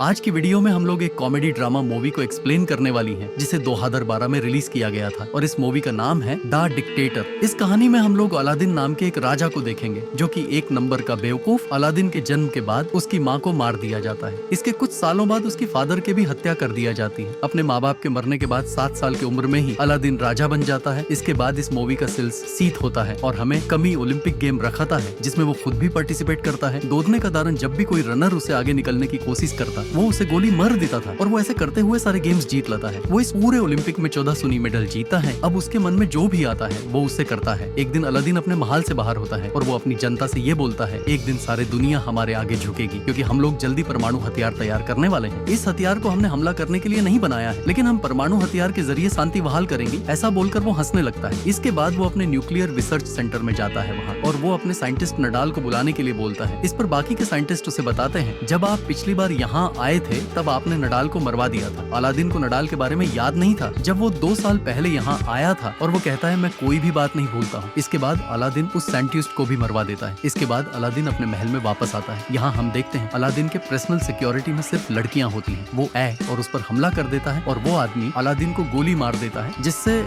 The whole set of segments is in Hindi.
आज की वीडियो में हम लोग एक कॉमेडी ड्रामा मूवी को एक्सप्लेन करने वाली हैं, जिसे 2012 में रिलीज किया गया था और इस मूवी का नाम है द डिक्टेटर। इस कहानी में हम लोग अलादीन नाम के एक राजा को देखेंगे जो कि एक नंबर का बेवकूफ। अलादीन के जन्म के बाद उसकी माँ को मार दिया जाता है। इसके कुछ सालों बाद उसकी फादर के भी हत्या कर दिया जाती है। अपने माँ बाप के मरने के बाद 7 साल की उम्र में ही अलादीन राजा बन जाता है। इसके बाद इस मूवी का सीट होता है और हमें कमी ओलंपिक गेम रखाता है जिसमें वो खुद भी पार्टिसिपेट करता है। दूधने का दारन जब भी कोई रनर उसे आगे निकलने की कोशिश करता वो उसे गोली मार देता था और वो ऐसे करते हुए सारे गेम्स जीत लेता है। वो इस पूरे ओलंपिक में 14 सोनी मेडल जीता है। अब उसके मन में जो भी आता है वो उससे करता है। एक दिन अलादीन अपने महल से बाहर होता है और वो अपनी जनता से ये बोलता है, एक दिन सारी दुनिया हमारे आगे झुकेगी क्योंकि हम लोग जल्दी परमाणु हथियार तैयार करने वाले हैं। इस हथियार को हमने हमला करने के लिए नहीं बनाया है, लेकिन हम परमाणु हथियार के जरिए शांति बहाल करेंगे। ऐसा बोलकर वो हंसने लगता है। इसके बाद वो अपने न्यूक्लियर रिसर्च सेंटर में जाता है वहाँ और वो अपने साइंटिस्ट नडाल को बुलाने के लिए बोलता है। इस पर बाकी के साइंटिस्ट उसे बताते हैं, जब आप पिछली बार यहाँ आए थे तब आपने नडाल को मरवा दिया था। अलादीन को नडाल के बारे में याद नहीं था जब वो 2 साल पहले यहाँ आया था और वो कहता है मैं कोई भी बात नहीं भूलता हूँ। इसके बाद अलादीन उस साइंटिस्ट को भी मरवा देता है। इसके बाद अलादीन अपने महल में वापस आता है। यहाँ हम देखते हैं अलादीन के पर्सनल सिक्योरिटी में सिर्फ लड़कियां होती हैं। वो आए और उस पर हमला कर देता है और वो आदमी अलादीन को गोली मार देता है, जिससे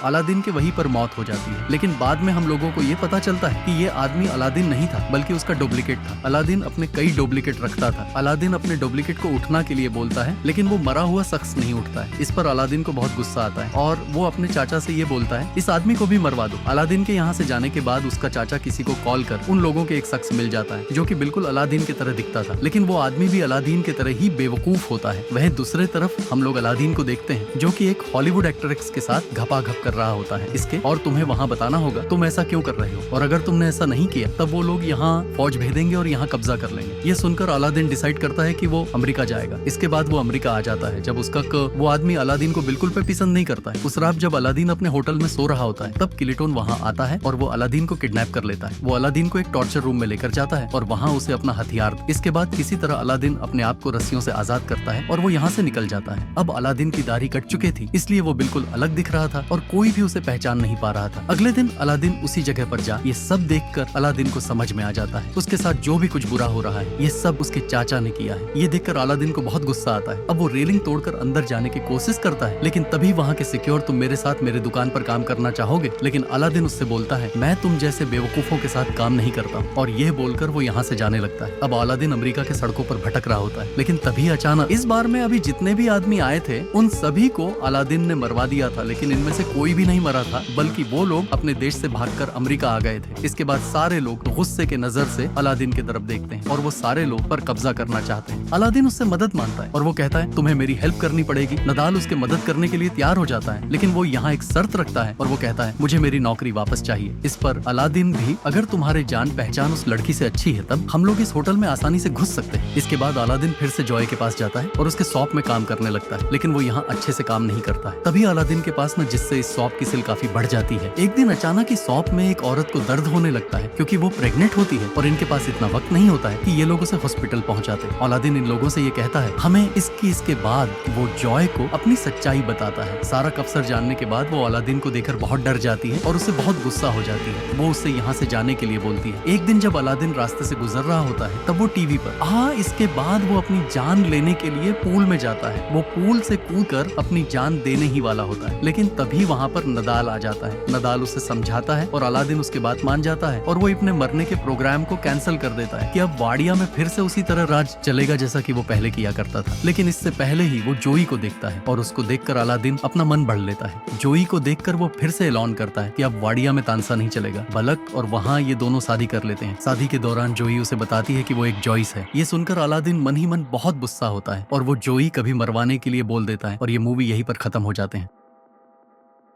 अलादीन के वहीं पर मौत हो जाती है। लेकिन बाद में हम लोगों को ये पता चलता है कि ये आदमी अलादीन नहीं था बल्कि उसका डुप्लीकेट था। अलादीन अपने कई डुप्लीकेट रखता था। अलादीन अपने डुप्लीकेट को उठना के लिए बोलता है लेकिन वो मरा हुआ शख्स नहीं उठता है। इस पर अलादीन को बहुत गुस्सा आता है और वो अपने चाचा से ये बोलता है, इस आदमी को भी मरवा दो। अलादीन के यहाँ से जाने के बाद उसका चाचा किसी को कॉल कर उन लोगों के एक शख्स मिल जाता है जो कि बिल्कुल अलादीन की तरह दिखता था, लेकिन वो आदमी भी अलादीन की तरह ही बेवकूफ होता है। वह दूसरे तरफ हम लोग अलादीन को देखते हैं जो कि एक हॉलीवुड एक्ट्रेस के साथ घपाघप कर रहा होता है इसके, और तुम्हें वहाँ बताना होगा तुम ऐसा क्यों कर रहे हो, और अगर तुमने ऐसा नहीं किया तब वो लोग यहाँ फौज भेजेंगे और यहाँ कब्जा कर लेंगे। ये सुनकर अलादीन डिसाइड करता है कि वो अमेरिका जाएगा। इसके बाद वो अमेरिका आ जाता है। जब उसका वो आदमी अलादीन को बिल्कुल पे पसंद नहीं करता है। उस रात जब अलादीन अपने होटल में सो रहा होता है तब किलीटोन वहाँ आता है और वो अलादीन को किडनैप कर लेता है। वो अलादीन को एक टॉर्चर रूम में लेकर जाता है और वहाँ उसे अपना हथियार। इसके बाद किसी तरह अलादीन अपने आप को रस्सियों से आजाद करता है और वो यहाँ से निकल जाता है। अब अलादीन की दाढ़ी कट चुकी थी इसलिए वो बिल्कुल अलग दिख रहा था और कोई भी उसे पहचान नहीं पा रहा था। अगले दिन अलादीन उसी जगह पर जा ये सब देखकर अलादीन को समझ में आ जाता है उसके साथ जो भी कुछ बुरा हो रहा है ये सब उसके चाचा ने किया है। ये देखकर अलादीन को बहुत गुस्सा आता है। अब वो रेलिंग तोड़कर अंदर जाने की कोशिश करता है, लेकिन तभी वहाँ के सिक्योर, तुम मेरे साथ मेरे दुकान पर काम करना चाहोगे? लेकिन अलादीन उससे बोलता है, मैं तुम जैसे बेवकूफों के साथ काम नहीं करता हूँ, और ये बोलकर वो यहाँ से जाने लगता है। अब अलादीन अमेरिका के सड़कों पर भटक रहा होता है, लेकिन तभी अचानक इस बार में अभी जितने भी आदमी आए थे उन सभी को अलादीन ने मरवा दिया था, लेकिन इनमें से कोई भी नहीं मरा था, बल्कि वो लोग अपने देश से भागकर अमेरिका आ गए थे। इसके बाद सारे लोग गुस्से के नजर से अलादीन की तरफ देखते हैं और वो सारे लोग पर कब्जा करना चाहते हैं। अलादीन उससे मदद मांगता है और वो कहता है, तुम्हें मेरी हेल्प करनी पड़ेगी। नडाल उसके मदद करने के लिए तैयार हो जाता है, लेकिन वो यहाँ एक शर्त रखता है और वो कहता है, मुझे मेरी नौकरी वापस चाहिए। इस पर अलादीन भी, अगर तुम्हारे जान पहचान उस लड़की से अच्छी है तब हम लोग इस होटल में आसानी से घुस सकते हैं। इसके बाद अलादीन फिर से जॉय के पास जाता है और उसके शॉप में काम करने लगता है, लेकिन वो यहाँ अच्छे से काम नहीं करता है। तभी अलादीन के पास न जिससे इस शॉप की सेल काफी बढ़ जाती है। एक दिन अचानक इस शॉप में एक औरत को दर्द होने लगता है क्योंकि वो प्रेग्नेंट होती है और इनके पास इतना वक्त नहीं होता है कि ये लोग उसे हॉस्पिटल पहुँचाते। अलादीन इन लोगों से ये कहता है हमें इसके बाद वो जॉय को अपनी सच्चाई बताता है। सारा अफसर जानने के बाद वो अलादीन को देखकर बहुत डर जाती है और उससे बहुत गुस्सा हो जाती है। वो उससे यहाँ से जाने के लिए बोलती है। एक दिन जब अलादीन रास्ते से गुजर रहा होता है तब वो टीवी पर इसके बाद वो अपनी जान लेने के लिए पूल में जाता है। वो पूल से कूदकर अपनी जान देने ही वाला होता है, लेकिन तभी वहाँ पर नडाल आ जाता है। नडाल उसे समझाता है और अलादीन उसके बात मान जाता है और वो अपने मरने के प्रोग्राम को कैंसिल कर देता है कि अब वाडिया में फिर से उसी तरह राज चलेगा जैसा कि वो पहले किया करता था। लेकिन इससे पहले ही वो जोई को देखता है और उसको देखकर अलादीन अपना मन बढ़ लेता है। जोई को देखकर वो फिर से ऐलान करता है कि अब वाडिया में तानसा नहीं चलेगा। बलक और वहाँ ये दोनों शादी कर लेते हैं। शादी के दौरान जोई उसे बताती है कि वो एक जॉइस है। ये सुनकर अलादीन मन ही मन बहुत गुस्सा होता है और वो जोई कभी मरवाने के लिए बोल देता है और ये मूवी यहीं पर खत्म हो जाते हैं।